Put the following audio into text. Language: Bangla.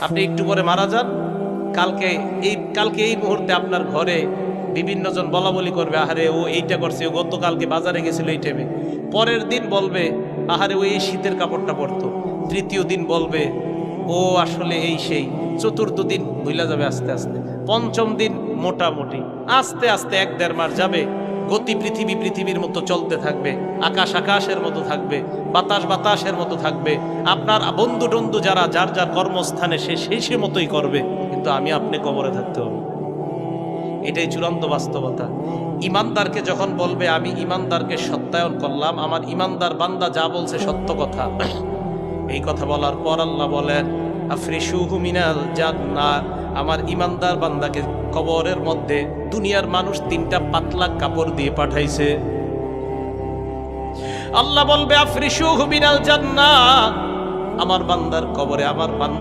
আপনি একটু পরে মারা যান, কালকে এই মুহূর্তে আপনার ঘরে বিভিন্ন জন বলা বলি করবে, আহারে ও এইটা করছে, ও গতকালকে বাজারে গেছিল এই টাইমে। পরের দিন বলবে, আহারে ও এই শীতের কাপড়টা পরতো। তৃতীয় দিন বলবে, ও আসলে এই সেই। চতুর্থ দিন ভুলা যাবে আস্তে আস্তে। পঞ্চম দিন মোটামুটি, আস্তে আস্তে 1-1.5 মাস যাবে। গতি পৃথিবীর মতো চলতে থাকবে, আকাশ আকাশের মতো থাকবে, বাতাস বাতাসের মতো থাকবে। আপনার বন্ধু টন্ধু যারা যার যার কর্মস্থানে সে মতোই করবে, কিন্তু আমি আপনি কবরে থাকতে হবে। এটাই চূড়ান্ত বাস্তবতা। ইমানদারকে যখন বলবে আমি ইমানদারকে সত্যায়ন করলাম, আমার ইমানদার বান্দা যা বলছে সত্য কথা, এই কথা বলার পর আল্লাহ বলেন আফরিশুহু মিনাল জান্নাহ, আমার ইমানদার বান্দাকে কবরের মধ্যে দুনিয়ার মানুষ 3টা পাতলা কাপড় দিয়ে পাঠাইছে। আল্লাহ বলবে আফরিশুহু মিনাল জান্নাহ, আমার বান্দার কবরে আমার বান্দা